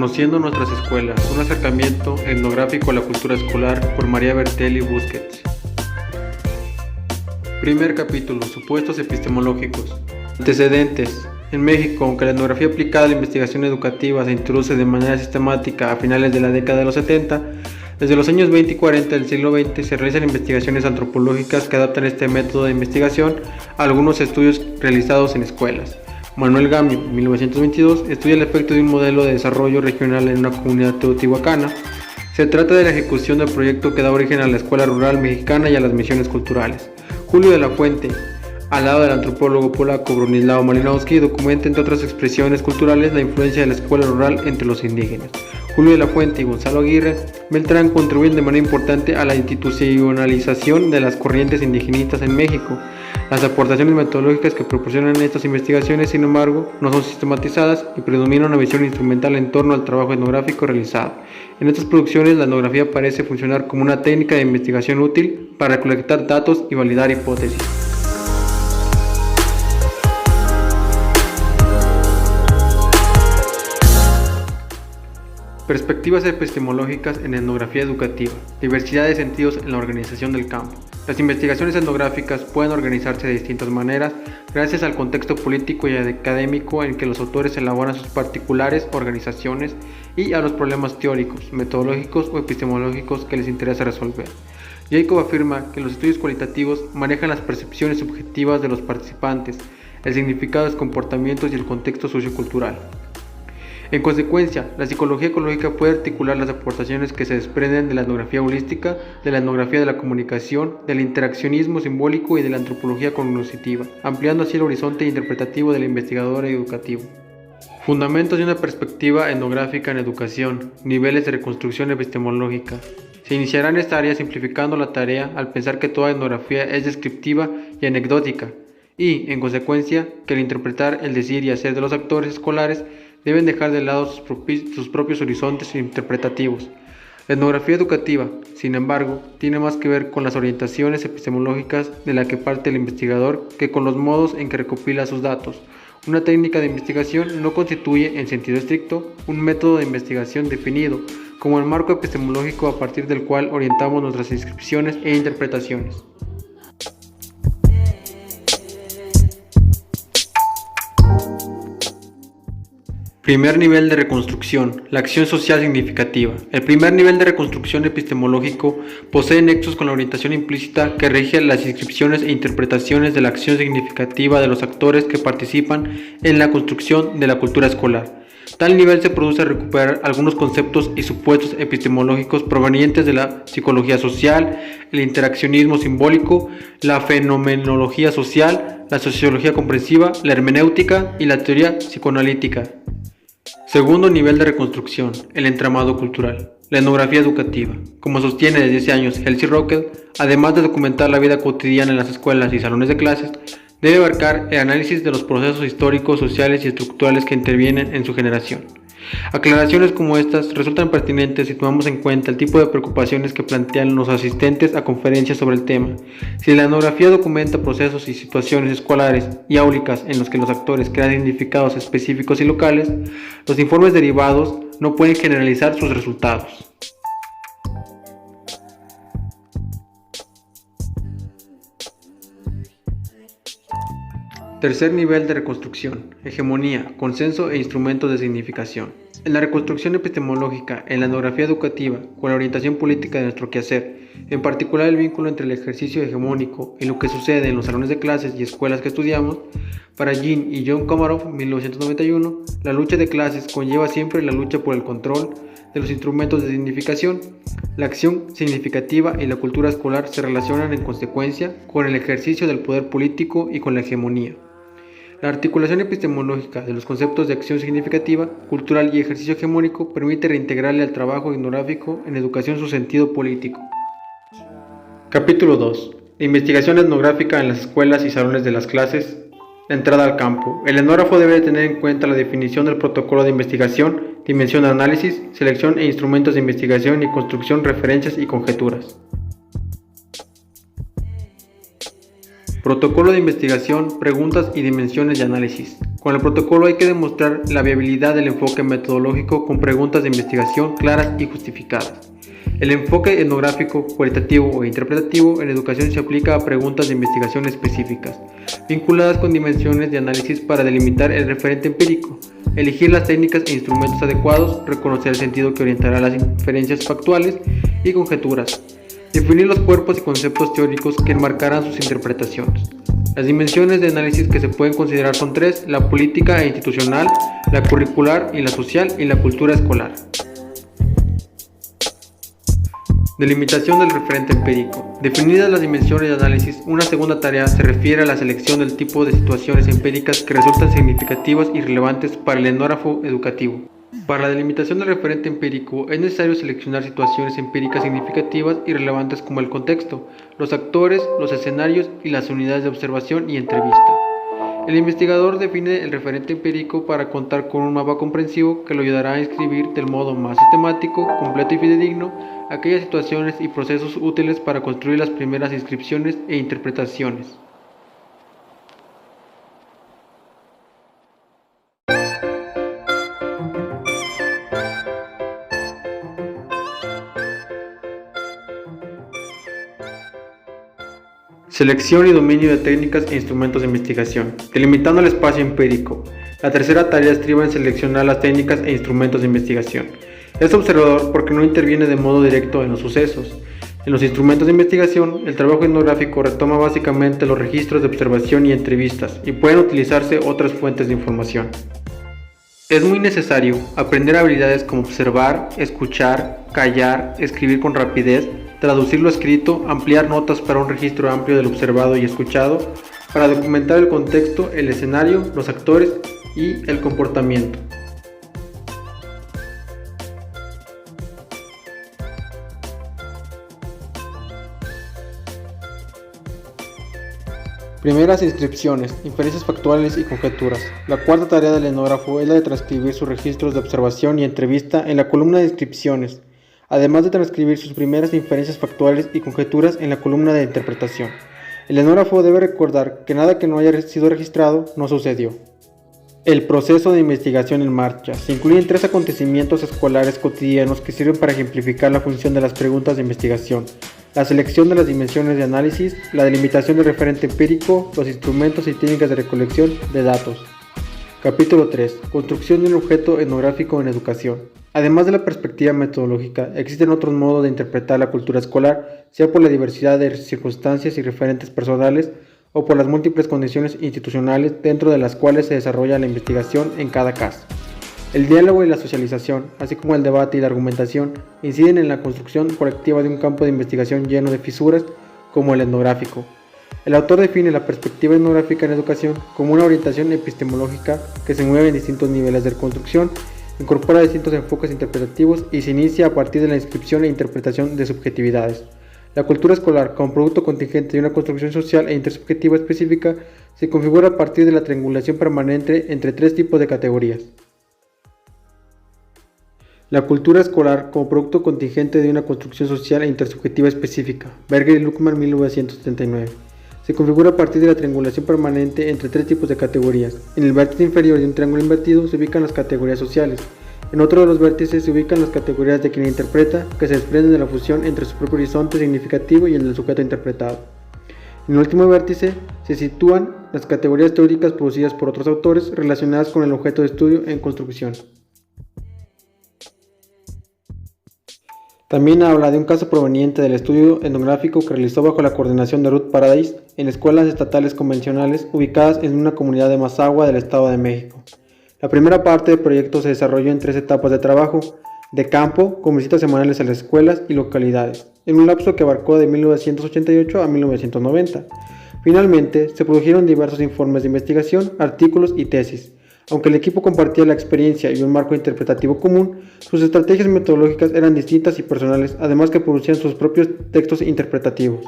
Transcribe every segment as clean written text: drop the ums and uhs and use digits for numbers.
Conociendo nuestras escuelas, un acercamiento etnográfico a la cultura escolar por María Bertelli Busquets. Primer capítulo, supuestos epistemológicos. Antecedentes. En México, aunque la etnografía aplicada a la investigación educativa se introduce de manera sistemática a finales de la década de los 70, desde los años 20 y 40 del siglo XX se realizan investigaciones antropológicas que adaptan este método de investigación a algunos estudios realizados en escuelas. Manuel Gamio, 1922, estudia el efecto de un modelo de desarrollo regional en una comunidad teotihuacana. Se trata de la ejecución del proyecto que da origen a la escuela rural mexicana y a las misiones culturales. Julio de la Fuente, al lado del antropólogo polaco Bronislaw Malinowski, documenta entre otras expresiones culturales la influencia de la escuela rural entre los indígenas. Julio de la Fuente y Gonzalo Aguirre Beltrán contribuyen de manera importante a la institucionalización de las corrientes indigenistas en México. Las aportaciones metodológicas que proporcionan estas investigaciones, sin embargo, no son sistematizadas y predomina una visión instrumental en torno al trabajo etnográfico realizado. En estas producciones, la etnografía parece funcionar como una técnica de investigación útil para recolectar datos y validar hipótesis. Perspectivas epistemológicas en etnografía educativa. Diversidad de sentidos en la organización del campo. Las investigaciones etnográficas pueden organizarse de distintas maneras gracias al contexto político y académico en que los autores elaboran sus particulares organizaciones y a los problemas teóricos, metodológicos o epistemológicos que les interesa resolver. Jacob afirma que los estudios cualitativos manejan las percepciones subjetivas de los participantes, el significado de los comportamientos y el contexto sociocultural. En consecuencia, la psicología ecológica puede articular las aportaciones que se desprenden de la etnografía holística, de la etnografía de la comunicación, del interaccionismo simbólico y de la antropología cognitiva, ampliando así el horizonte interpretativo del investigador educativo. Fundamentos de una perspectiva etnográfica en educación, niveles de reconstrucción epistemológica. Se iniciará en esta área simplificando la tarea al pensar que toda etnografía es descriptiva y anecdótica, y, en consecuencia, que al interpretar el decir y hacer de los actores escolares deben dejar de lado sus propios horizontes interpretativos. La etnografía educativa, sin embargo, tiene más que ver con las orientaciones epistemológicas de la que parte el investigador que con los modos en que recopila sus datos. Una técnica de investigación no constituye, en sentido estricto, un método de investigación definido, como el marco epistemológico a partir del cual orientamos nuestras inscripciones e interpretaciones. Primer nivel de reconstrucción, la acción social significativa. El primer nivel de reconstrucción epistemológico posee nexos con la orientación implícita que rige las inscripciones e interpretaciones de la acción significativa de los actores que participan en la construcción de la cultura escolar. Tal nivel se produce al recuperar algunos conceptos y supuestos epistemológicos provenientes de la psicología social, el interaccionismo simbólico, la fenomenología social, la sociología comprensiva, la hermenéutica y la teoría psicoanalítica. Segundo nivel de reconstrucción, el entramado cultural, la etnografía educativa. Como sostiene desde hace años Elsie Rockel, además de documentar la vida cotidiana en las escuelas y salones de clases, debe abarcar el análisis de los procesos históricos, sociales y estructurales que intervienen en su generación. Aclaraciones como estas resultan pertinentes si tomamos en cuenta el tipo de preocupaciones que plantean los asistentes a conferencias sobre el tema. Si la etnografía documenta procesos y situaciones escolares y áulicas en los que los actores crean significados específicos y locales, los informes derivados no pueden generalizar sus resultados. Tercer nivel de reconstrucción, hegemonía, consenso e instrumentos de significación. En la reconstrucción epistemológica, en la etnografía educativa, con la orientación política de nuestro quehacer, en particular el vínculo entre el ejercicio hegemónico y lo que sucede en los salones de clases y escuelas que estudiamos, para Jean y John Komarov, 1991, la lucha de clases conlleva siempre la lucha por el control de los instrumentos de significación. La acción significativa y la cultura escolar se relacionan en consecuencia con el ejercicio del poder político y con la hegemonía. La articulación epistemológica de los conceptos de acción significativa, cultural y ejercicio hegemónico permite reintegrarle al trabajo etnográfico en educación su sentido político. Capítulo 2. La investigación etnográfica en las escuelas y salones de las clases. La entrada al campo. El etnógrafo debe tener en cuenta la definición del protocolo de investigación, dimensión de análisis, selección e instrumentos de investigación y construcción, referencias y conjeturas. Protocolo de investigación, preguntas y dimensiones de análisis. Con el protocolo hay que demostrar la viabilidad del enfoque metodológico con preguntas de investigación claras y justificadas. El enfoque etnográfico, cualitativo o interpretativo en educación se aplica a preguntas de investigación específicas, vinculadas con dimensiones de análisis para delimitar el referente empírico, elegir las técnicas e instrumentos adecuados, reconocer el sentido que orientará las inferencias factuales y conjeturas, definir los cuerpos y conceptos teóricos que enmarcarán sus interpretaciones. Las dimensiones de análisis que se pueden considerar son tres: la política e institucional, la curricular y la social, y la cultura escolar. Delimitación del referente empírico. Definidas las dimensiones de análisis, una segunda tarea se refiere a la selección del tipo de situaciones empíricas que resultan significativas y relevantes para el etnógrafo educativo. Para la delimitación del referente empírico es necesario seleccionar situaciones empíricas significativas y relevantes como el contexto, los actores, los escenarios y las unidades de observación y entrevista. El investigador define el referente empírico para contar con un mapa comprensivo que lo ayudará a inscribir del modo más sistemático, completo y fidedigno aquellas situaciones y procesos útiles para construir las primeras inscripciones e interpretaciones. Selección y dominio de técnicas e instrumentos de investigación. Delimitando el espacio empírico. La tercera tarea estriba en seleccionar las técnicas e instrumentos de investigación. Es observador porque no interviene de modo directo en los sucesos. En los instrumentos de investigación, el trabajo etnográfico retoma básicamente los registros de observación y entrevistas, y pueden utilizarse otras fuentes de información. Es muy necesario aprender habilidades como observar, escuchar, callar, escribir con rapidez, traducir lo escrito, ampliar notas para un registro amplio del observado y escuchado, para documentar el contexto, el escenario, los actores y el comportamiento. Primeras inscripciones, inferencias factuales y conjeturas. La cuarta tarea del etnógrafo es la de transcribir sus registros de observación y entrevista en la columna de inscripciones, además de transcribir sus primeras inferencias factuales y conjeturas en la columna de interpretación. El etnógrafo debe recordar que nada que no haya sido registrado no sucedió. El proceso de investigación en marcha. Se incluyen tres acontecimientos escolares cotidianos que sirven para ejemplificar la función de las preguntas de investigación: la selección de las dimensiones de análisis, la delimitación del referente empírico, los instrumentos y técnicas de recolección de datos. Capítulo 3. Construcción de un objeto etnográfico en educación. Además de la perspectiva metodológica, existen otros modos de interpretar la cultura escolar, sea por la diversidad de circunstancias y referentes personales o por las múltiples condiciones institucionales dentro de las cuales se desarrolla la investigación en cada caso. El diálogo y la socialización, así como el debate y la argumentación, inciden en la construcción colectiva de un campo de investigación lleno de fisuras como el etnográfico. El autor define la perspectiva etnográfica en educación como una orientación epistemológica que se mueve en distintos niveles de construcción, incorpora distintos enfoques interpretativos y se inicia a partir de la inscripción e interpretación de subjetividades. La cultura escolar, como producto contingente de una construcción social e intersubjetiva específica, se configura a partir de la triangulación permanente entre tres tipos de categorías. La cultura escolar, como producto contingente de una construcción social e intersubjetiva específica. Berger y Luckmann, 1979. Se configura a partir de la triangulación permanente entre tres tipos de categorías. En el vértice inferior de un triángulo invertido se ubican las categorías sociales. En otro de los vértices se ubican las categorías de quien interpreta, que se desprenden de la fusión entre su propio horizonte significativo y el del sujeto interpretado. En el último vértice se sitúan las categorías teóricas producidas por otros autores relacionadas con el objeto de estudio en construcción. También habla de un caso proveniente del estudio etnográfico que realizó bajo la coordinación de Ruth Paradis en escuelas estatales convencionales ubicadas en una comunidad de Mazahua del Estado de México. La primera parte del proyecto se desarrolló en 3 etapas de trabajo, de campo, con visitas semanales a las escuelas y localidades, en un lapso que abarcó de 1988 a 1990. Finalmente, se produjeron diversos informes de investigación, artículos y tesis. Aunque el equipo compartía la experiencia y un marco interpretativo común, sus estrategias metodológicas eran distintas y personales, además que producían sus propios textos interpretativos.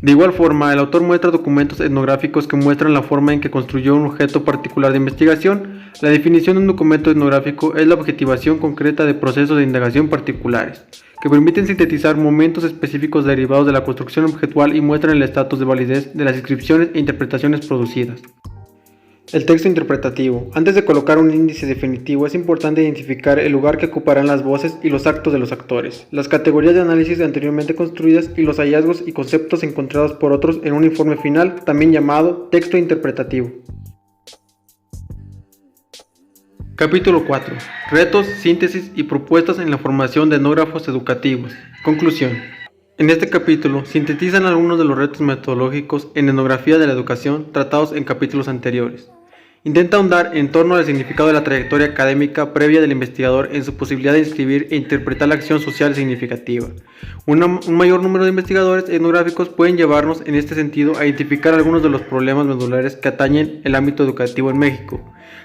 De igual forma, el autor muestra documentos etnográficos que muestran la forma en que construyó un objeto particular de investigación. La definición de un documento etnográfico es la objetivación concreta de procesos de indagación particulares, que permiten sintetizar momentos específicos derivados de la construcción objetual y muestran el estatus de validez de las inscripciones e interpretaciones producidas. El texto interpretativo. Antes de colocar un índice definitivo, es importante identificar el lugar que ocuparán las voces y los actos de los actores, las categorías de análisis anteriormente construidas y los hallazgos y conceptos encontrados por otros en un informe final, también llamado texto interpretativo. Capítulo 4. Retos, síntesis y propuestas en la formación de etnógrafos educativos. Conclusión. En este capítulo sintetizan algunos de los retos metodológicos en etnografía de la educación tratados en capítulos anteriores. Intenta ahondar en torno al significado de la trayectoria académica previa del investigador en su posibilidad de inscribir e interpretar la acción social significativa. Un mayor número de investigadores etnográficos pueden llevarnos en este sentido a identificar algunos de los problemas medulares que atañen el ámbito educativo en México.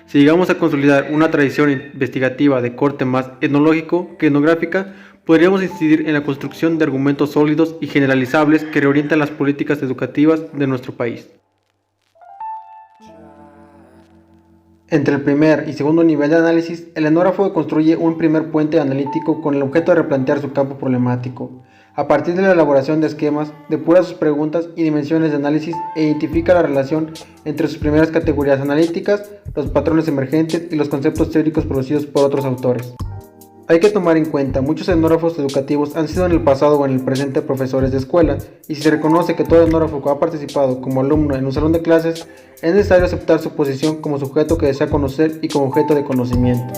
Si llegamos a consolidar una tradición investigativa de corte más etnológico que etnográfica, podríamos incidir en la construcción de argumentos sólidos y generalizables que reorientan las políticas educativas de nuestro país. Entre el primer y segundo nivel de análisis, el etnógrafo construye un primer puente analítico con el objeto de replantear su campo problemático. A partir de la elaboración de esquemas, depura sus preguntas y dimensiones de análisis e identifica la relación entre sus primeras categorías analíticas, los patrones emergentes y los conceptos teóricos producidos por otros autores. Hay que tomar en cuenta, muchos etnógrafos educativos han sido en el pasado o en el presente profesores de escuela, y si se reconoce que todo etnógrafo ha participado como alumno en un salón de clases, es necesario aceptar su posición como sujeto que desea conocer y como objeto de conocimiento.